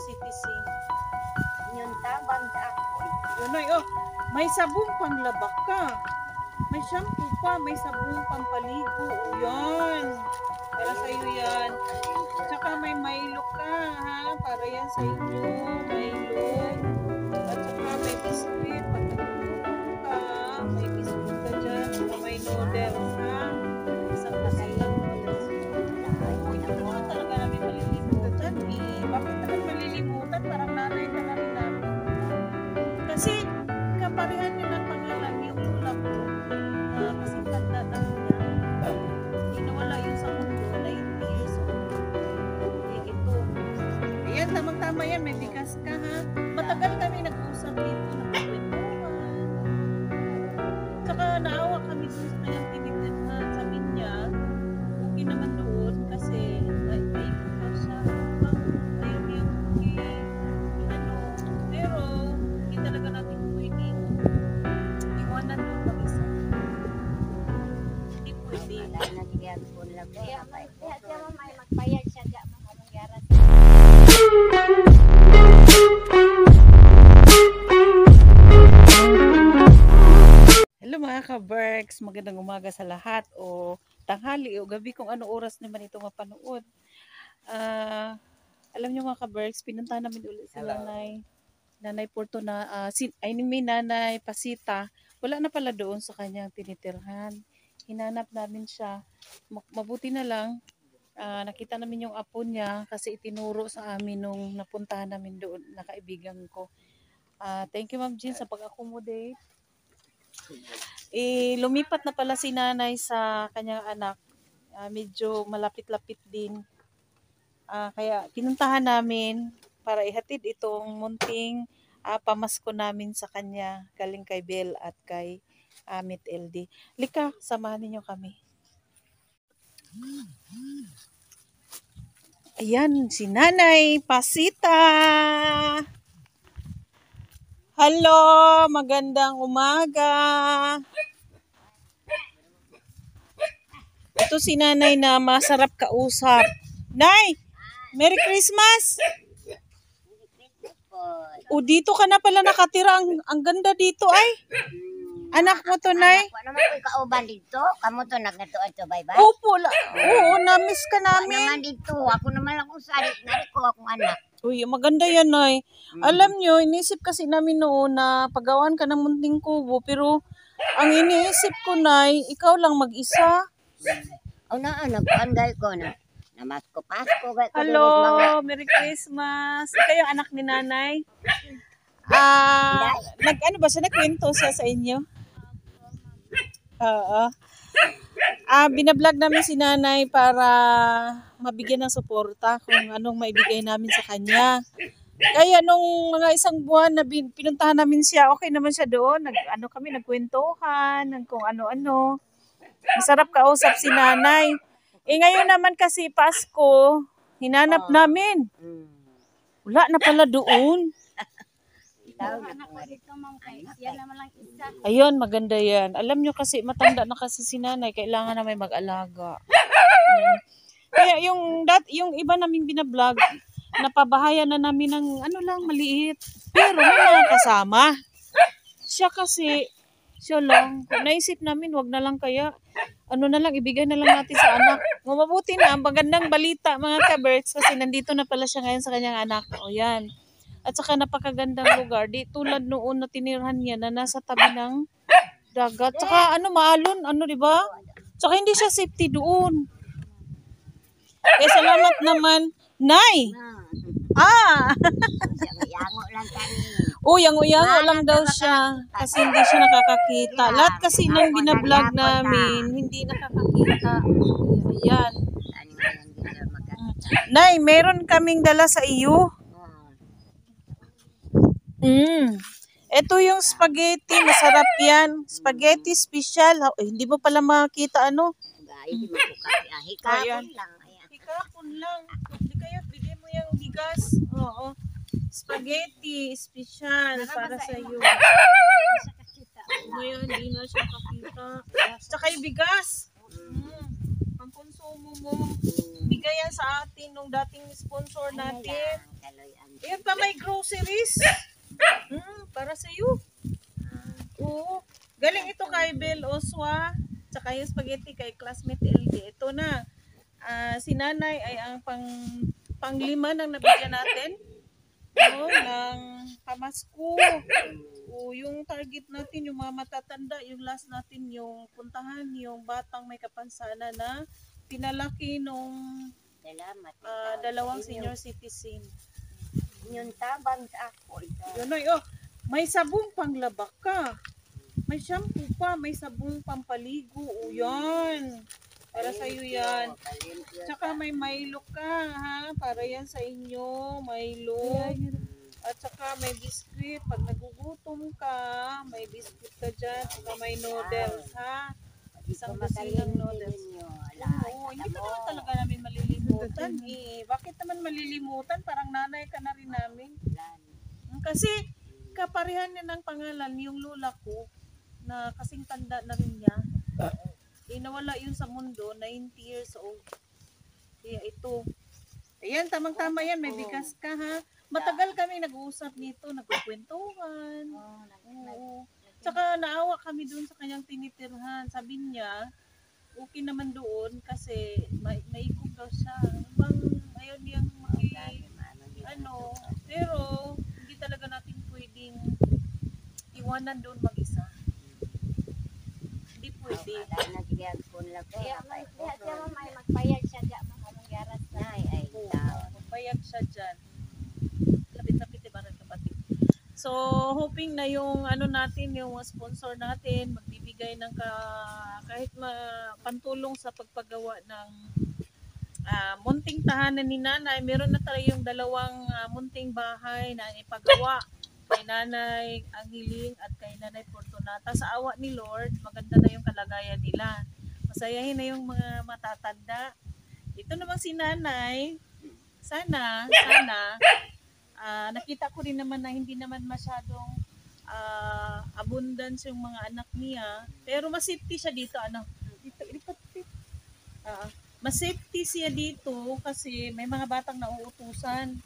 citizen. Yung tabang ako. Yun ay, oh, may sabong panglabak ka. May shampoo pa, may sabong pampaligo. O, yan. Para sa'yo yan. Tsaka may Milo ka, ha? Para yan sa inyo. Milo. At saka may biscuit. Pag natutulog ka, may biscuit ka dyan. Tsaka may noodles, ha? Isang kasi lang. Hindi talaga namin malilimutan dyan, eh. Bakit naman malilimutan? Parang nanay ka na rin namin. Kasi, kaparehan nyo ng pangalan yung tulak ko. Kasi tanda na niya. Hindi nawala yun sa mundo. 90 years old. Ito. Ayan, tamang-tama yan. May bigas ka, ha? Matagal kami nag-usap dito. Nakakwentuhan. Tsaka naawa kami dun sa kanyang tinitirhan. Sabi niya, okay naman doon kasi may ka siya. Ayun yung pero hindi talaga natin pwedeng iwanan doon mag-isa. Hindi pwede. Wala na siya kung lang. Kaya siya may magpayag siya dyan. Mangyara Hello mga ka-Berks, magandang umaga sa lahat o tanghali o gabi kung ano oras naman ito mapanood. Alam niyo mga ka-Berks, pinuntahan namin ulit si Nanay Porto na, Nanay Pasita. Wala na pala doon sa kanyang tinitirhan. Hinanap namin siya. Mabuti na lang, nakita namin yung apo niya kasi itinuro sa amin nung napuntahan namin doon na kaibigan ko. Thank you Ma'am Jean sa pag-accommodate. Lumipat na pala si nanay sa kanyang anak. Medyo malapit-lapit din. Kaya pinuntahan namin para ihatid itong munting pamasko namin sa kanya galing kay Bel at kay Amit LD. Lika, samahan ninyo kami. Ayan, si Nanay Pasita. Hello, magandang umaga. Ito si Nanay na masarap kausap. Nay, Merry Christmas! O dito ka na pala nakatira. Ang ganda dito ay. Anak mo to, Nay? Ano naman ko kauban dito? Kamu to nagkatuan to, bye-bye? Opo, oo, na-miss ka Ano namin. naman dito? Ako naman akong salit. Nari ko akong anak. Uy, maganda yan, Nay. Alam nyo, inisip kasi namin noon na paggawan ka ng munting kubo, pero ang iniisip ko, Nay, ikaw lang mag-isa. O na, nagpanggay ko na. Namasko-pasko. Hello, Merry Christmas. Ikaw yung anak ni Nanay? Ano ba siya? Nagkwento siya sa inyo? Oo. Binablog namin si Nanay para mabigyan ng suporta kung anong maibigay namin sa kanya. Kaya nung mga isang buwan na pinuntahan namin siya, okay naman siya doon. Kami nagkwentuhan, kung ano-ano. Masarap kausap si Nanay. Ngayon naman kasi Pasko, hinanap namin. Wala na pala doon. Ayun, maganda yan. Alam nyo kasi, matanda na kasi si Nanay, kailangan na may mag-alaga. Kaya yung iba naming binablog, napabahayan na namin ng maliit. Pero may mga kasama. Siya lang. Naisip namin, wag na lang kaya, ibigay na lang natin sa anak. Mabuti na, ang magandang balita mga ka-Berks, kasi nandito na pala siya ngayon sa kanyang anak. O yan. At saka napakagandang lugar. Di tulad noon na tinirhan niya na nasa tabi ng dagat. Saka maalon, di ba? Saka hindi siya safety doon. Kaya salamat naman, Nay! Yango lang kami. Yango lang daw siya. Kasi hindi siya nakakakita. Lahat kasi nang binablog namin, hindi nakakakita. Ayan. Nay, meron kaming dala sa iyo. Ito yung spaghetti, masarap yan. Spaghetti special. Hindi mo pala makita Hikapon lang. Hikapon lang. Bigay mo yung bigas. Oo. Spaghetti special para sa iyo. Ngayon, hindi na siya kakita. Tsaka yung bigas. Pangkonsumo mo. Bigay yan sa atin nung dating sponsor natin. Ayan, groceries. Para sa iyo. Oo. Galing ito kay Bel Oswa, tsaka yung spaghetti kay classmate LD. Ito na. Si nanay ay ang panglima ng nabigyan natin. No, ng pamasko. O yung target natin, yung mga matatanda, yung last natin, yung puntahan, yung batang may kapansanan na pinalaki nung Salamat. dalawang senior citizen. Yung tabang sa ako. Yun ay, may sabong panglaba ka. May shampoo pa, may sabong pampaligo. O yan. Para sa iyo yan. Tsaka may Milo ka, ha? Para yan sa inyo. Milo. At saka may biscuit. Pag nagugutom ka, may biscuit ka dyan. Tsaka may noodles, ha? Isang dosinang noodles. Oo, hindi ka naman talaga namin malilimutan. Bakit naman malilimutan? Parang nanay ka na rin namin. Kasi kaparehan niya ng pangalan, yung lola ko, na kasing tanda na rin niya. Nawala yun sa mundo, 90 years old. Kaya ito. Ayan, tamang-tama yan. May bigas ka, ha? Matagal kami nag-uusap nito, nagkukwentuhan. Oo. Tsaka naawa kami doon sa kanyang tinitirhan. Sabi niya, okay naman doon kasi maikog daw siya. Bang ayaw niyang pero hindi talaga natin pwedeng iwanan doon mag-isa. Hindi pwede. Kaya may magpayag siya dyan mga garas na. Magbayag siya dyan. Lapit-lapit ibarat kapatid. So, hoping na yung natin, yung sponsor natin, magbibigay ng kahit pantulong sa pagpagawa ng munting tahanan ni nanay. Meron na tayo yung dalawang munting bahay na ipagawa kay nanay Angeling at kay nanay Fortunata. Sa awa ni Lord, maganda na yung kalagayan nila. Masayahin na yung mga matatanda. Ito namang si nanay, sana, nakita ko rin naman na hindi naman masyadong abundance yung mga anak niya. Pero mas-safety siya dito. Mas-safety siya dito kasi may mga batang nauutusan.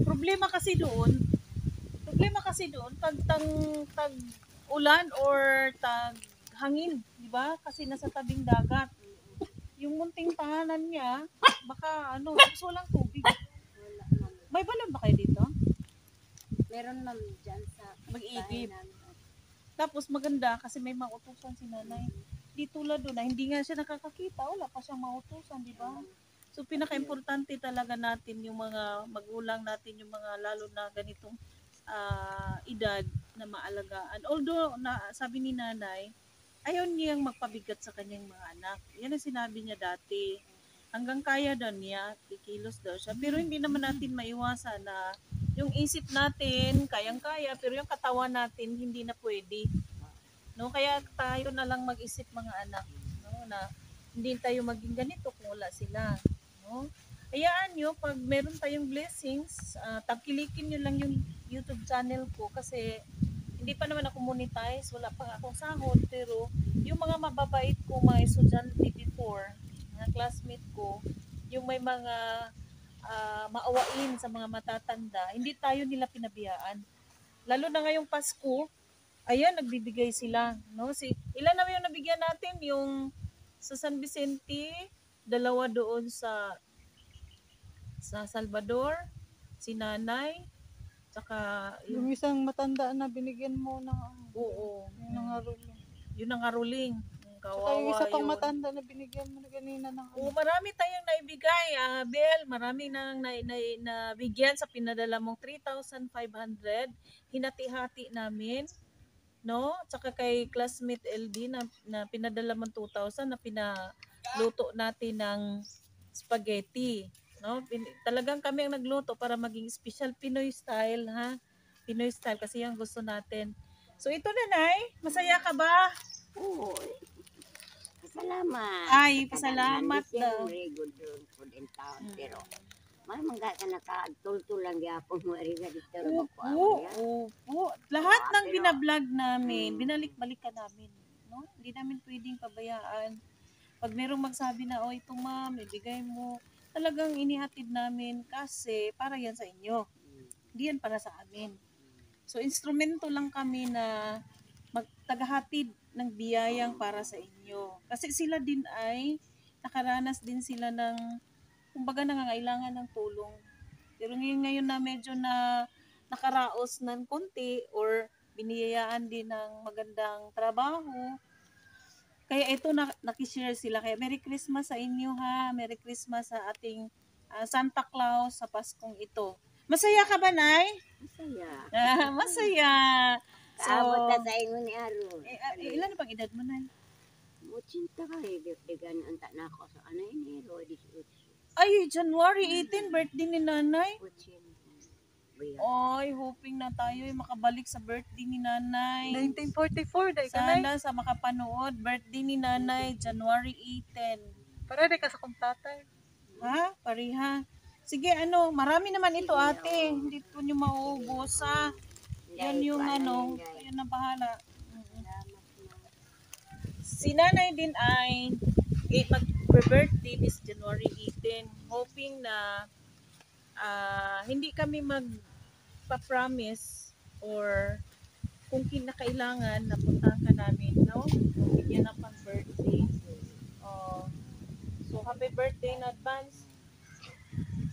Problema kasi doon, pag tag ulan or tag hangin, di ba? Kasi nasa tabing dagat. Yung munting tahanan niya, baka walang tubig. May balon ba kayo dito? Meron ma'am dyan sa Mag-iigib. Tapos maganda kasi may mautusan si nanay. Di tulad doon na hindi nga siya nakakakita, wala pa siyang mautusan, di ba? So pinaka-importante talaga natin yung mga magulang natin, yung mga lalo na ganitong edad na maalagaan. Although sabi ni nanay, ayaw niyang magpabigat sa kanyang mga anak. Yan ang sinabi niya dati. Hanggang kaya daw niya, kikilos daw siya. Pero hindi naman natin maiwasan na yung isip natin, kayang-kaya, pero yung katawan natin, hindi na pwede. No? Kaya tayo na lang mag-isip mga anak, no? Na hindi tayo maging ganito kung wala sila. No? Hayaan nyo, pag meron tayong blessings, tagkilikin nyo lang yung YouTube channel ko kasi hindi pa naman ako monetize, wala pa akong sahod, pero yung mga mababait ko, mga estudyante before, mga classmate ko, yung may mga maawain sa mga matatanda, hindi tayo nila pinabiyaan. Lalo na ngayong Pasko, ayan, nagbibigay sila. No? Ilan na yung nabigyan natin? Yung sa San Vicente, dalawa doon sa Salvador, si nanay, tsaka Yung isang matanda na binigyan mo ng oo, yung nangaruling. yun ang aruling. Saka yung isa pang Yun. matanda na binigyan mo na kanina ng Marami tayong naibigay, Bel. Marami nang nabigyan sa pinadala mong 3,500. Hinati-hati namin. No? Tsaka kay classmate LD na pinadala mong 2,000 na pinaluto natin ng spaghetti. No? Talagang kami ang nagluto para maging special Pinoy style, ha? Pinoy style kasi yung gusto natin. So ito nanay, masaya ka ba? Oo. Pasalamat. Ay, pasalamat daw. Very good food in town. Pero, may mga ka nakatultul lang yapon mo rin na dito. Opo. Lahat ng binablog namin, binalik-balik ka namin. No? Hindi namin pwedeng pabayaan. Pag merong magsabi na, oh ito ma'am, ibigay mo. Talagang inihatid namin kasi para yan sa inyo. Hindi yan para sa amin. So, instrumento lang kami na magtaghatid ng biyayang para sa inyo. Kasi sila din ay nakaranas din sila ng, kumbaga, nangangailangan ng tulong. Pero ngayon na medyo na nakaraos ng konti or biniyayaan din ng magandang trabaho, kaya ito nakishare sila. Kaya Merry Christmas sa inyo ha. Merry Christmas sa ating Santa Claus sa Paskong ito. Masaya ka ba, Nay? Masaya. Masaya. Kaabot na sa inyo ni Aron. Ilan na bang edad mo, Nay? Mucinta ka eh. Digan ang na ako sa ano yun eh. Rodi Ay, January 18, birthday ni Nanay. Mucinta. Ay, hoping na tayo ay makabalik sa birthday ni Nanay. 1944, dahil ka na. Sana sa makapanood, birthday ni Nanay, January 18. Para di ka sa kong tatay. Ha? Pariha. Sige, marami naman ito, ate. Hindi ko nyo maubos, ha? Yan yung kayo na bahala. Si Nanay din ay mag-birthday this January 18. Hoping na hindi kami magpa-promise or kung kinakailangan na puntahan ka namin, no? Bigyan ng pang-birthday. So, happy birthday in advance.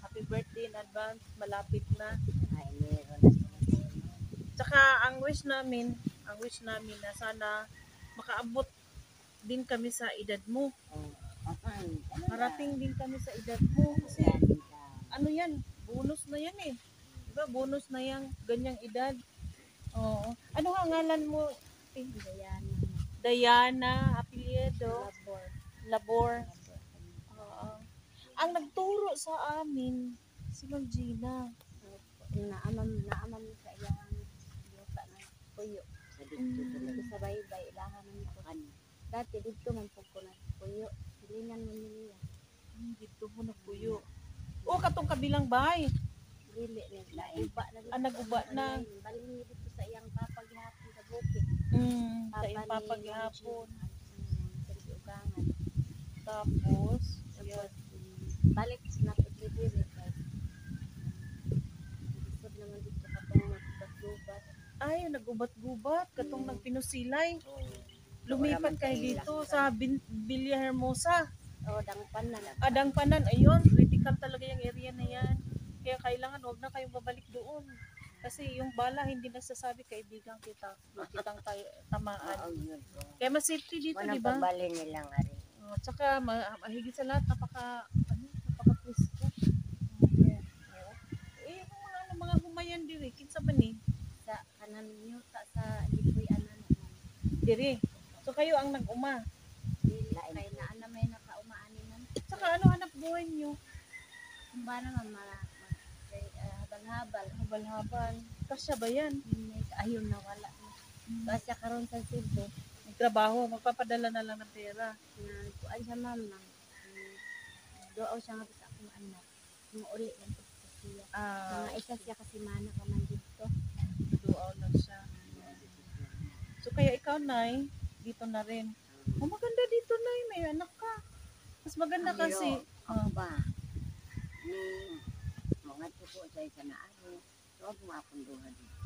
Happy birthday in advance. Malapit na. Ay, meron. Tsaka, ang wish namin na sana makaabot din kami sa edad mo. Marating din kami sa edad mo. Kasi, ano yan? Bonus na yan eh. Diba? Bonus na yan. Ganyang edad. Oo. Ano nga ngalan mo? Diana. Apelyido. Labor. Ang nagturo sa amin, si Ma'am Gina. Naamam sa iyang yuta ng puyo. Sa dito talaga sa baybay, ilahan ng kuhan. Dati dito man po ko ng puyo. Silingan mo niya. Dito mo nagpuyo. Katong kabilang bahay. Dili nila. Uba na. Nag-uba na. Baling dito sa iyang papaghapon sa bukid. Sa iyong papaghapon. Sa ugangan. Tapos, yun. Balik na po dito. Gusto naman dito katong nagbat-gubat. Ay, nag-ubat-gubat. Katong nagpinusilay. Lumipat kayo dito sa Villa Hermosa. Dangpanan. Dangpanan, ayun. Critical talaga yung area na yan. Kaya kailangan huwag na kayong babalik doon. Kasi yung bala hindi nagsasabi kaibigan kita. Huwag kitang tamaan. Kaya mas safety dito, di ba? Pabali nilang ari. Tsaka mahigit sa lahat, napaka-peaceful. Yung mga humayan diri, kinsa ba ni? Sa kanan niyo sa lipoy anan. Diri. So kayo ang nag-uma. Kay na may nakaumaanin. Tsaka hanap buhay nyo? Kung ba naman Habal-habal. Kasya ba yan? Ayun na wala. Kasya karon sa Cebu. Magtrabaho, magpapadala na lang ng pera. Kuan siya ma'am nang doaw siya nga sa akong anak. Muuli lang sa siya. Mga isa siya kasi mana ka man dito. Duaw lang siya. So kaya ikaw, Nay, dito na rin. Maganda dito, Nay. May anak ka. Mas maganda kasi. Ako ba? Ni mga tuko sa isa na ano. Huwag mo akong duha dito.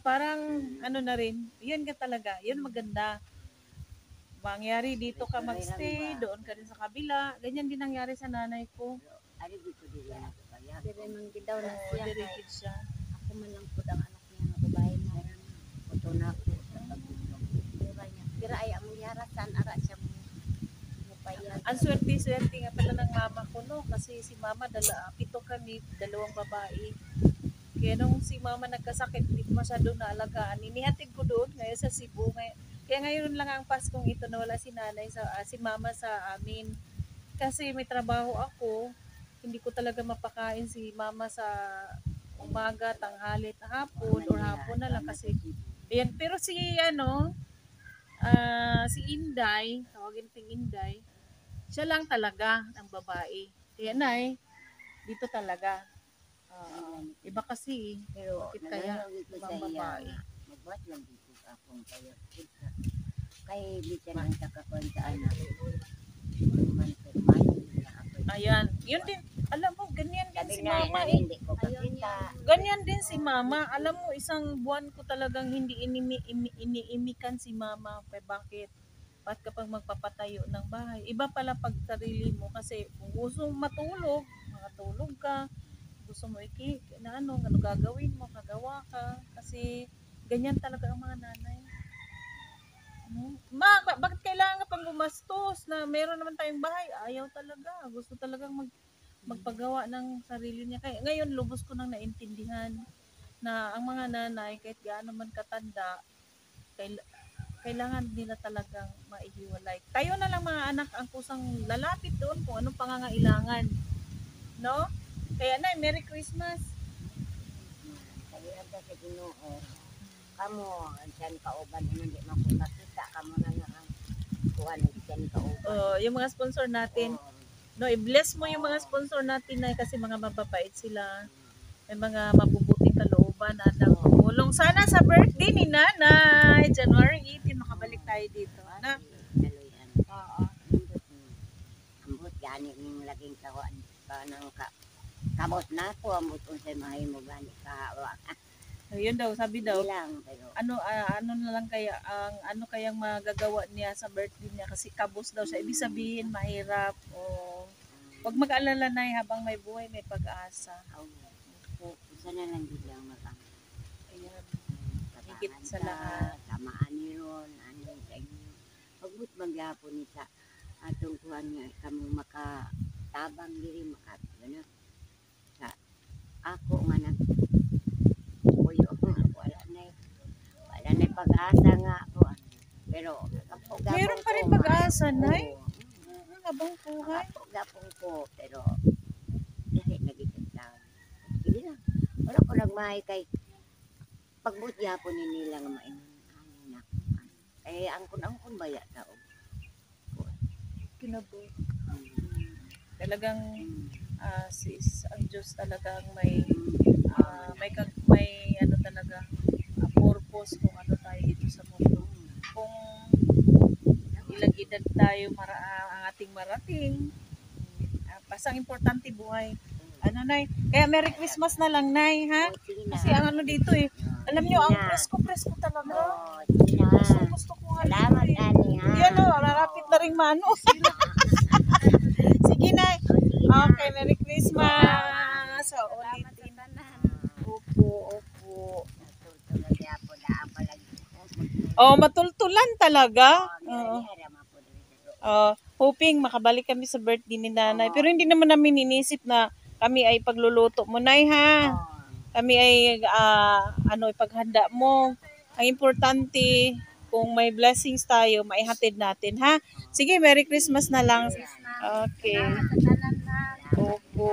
Parang na rin. Yun ka talaga. Yun maganda. Mangyari dito ka magstay, doon ka rin sa kabila. Ganyan din nangyari sa nanay ko. Ari dito dila ako kaya. Dire man gidaw na Oo, siya. dirikid siya. Ako man lang pud ang anak niya nga babae na. Puto na ako sa pagtulong. Dira niya. Dira ay among yara saan ara siya mo. Ang swerte-swerte nga pala ng mama ko, no? Kasi si mama, 7 kami, 2 babae. Kaya nung si mama nagkasakit, hindi ko masyadong naalagaan. Inihatid ko doon, ngayon sa Cebu. Kaya ngayon lang ang Paskong ito na wala si nanay, si mama sa amin. Kasi may trabaho ako, hindi ko talaga mapakain si mama sa umaga, tanghali, hapon, or hapon na lang kasi. Ayan, pero si Inday, tawagin natin Inday, siya lang talaga ang babae. Kaya dito talaga. Iba kasi, Pero bakit kaya ibang babae? Magbuhat lang dito akong kayo. Kay bisan ang takakuan sa anak. Ayan, yun din. Alam mo, ganyan din si mama eh. Hindi ko kakita. Ganyan din si mama. Alam mo, isang buwan ko talagang hindi iniimikan si mama. Bakit? Bakit kapag magpapatayo ng bahay? Iba pala pag sarili mo kasi kung gusto mong matulog, makatulog ka. Gusto mo ano gagawin mo, kagawa ka. Kasi ganyan talaga ang mga nanay. Bakit kailangan pang gumastos na meron naman tayong bahay? Ayaw talaga. Gusto talagang magpagawa ng sarili niya. Kaya ngayon lubos ko nang naintindihan na ang mga nanay kahit gaano man katanda, kailangan nila talagang maihiwalay. Tayo na lang mga anak ang kusang lalapit doon kung anong pangangailangan. No? Kaya na, Merry Christmas. Kaya sa Ginoo. Kamu, dyan kauban, hindi makita. Kamu na nga ang kuhan dyan kauban. Yung mga sponsor natin. No, i-bless mo yung mga sponsor natin na kasi mga mababait sila. May mga mabubuting kalooban na tumulong. Sana sa birthday ni Nanay, January 18, makabalik tayo dito. Ano? Oo. Ambot, gani ning laging kawan. Kabot na po, ambot kung sa'y mahimo gani kahawa. Yun daw, sabi daw. Ilang, pero Ano na lang kaya ang kayang magagawa niya sa birthday niya kasi kabos daw siya. Ibig sabihin mahirap o wag mag-alala na habang may buhay may pag-asa. isa na lang din lang mag-ang. Ayan. Higit sa lahat. Tamaan niyon, ano sa inyo. Pagbut magyapon ni sa atong kuhan nga kamo makatabang diri makagano. Sa ako nga puyo wala na pag-asa nga ako. Pero Meron pa rin pag-asa, Nay. Habang buhay. Gapong ko, pero kasi nagitagdaw. Sige lang. Wala ko nagmahay kay pagbutya po ni nila nga maingon. Kaya angkon baya tao. Kinabo. Talagang sis, ang Diyos talagang may ano talaga purpose kung ano tayo dito sa mundo. Kung ilang edad tayo ang ating marating. Basta ang importante buhay. Ano, Nay? Kaya Merry Christmas na lang, Nay, ha? Kasi ang ano dito alam nyo, ang presko talaga. Gusto ko nga. Salamat, Ani, ha? Yan o, narapit na rin mano. Sige, Nay. Okay, Merry Christmas. So, ulitin. Opo. Matultulan talaga. Hoping makabalik kami sa birthday ni Nanay. Pero hindi naman namin inisip na kami ay pagluluto mo, Nay, ha? Kami ay ipaghanda mo. Ang importante, kung may blessings tayo, maihatid natin, ha? Sige, Merry Christmas na lang. Okay. Opo.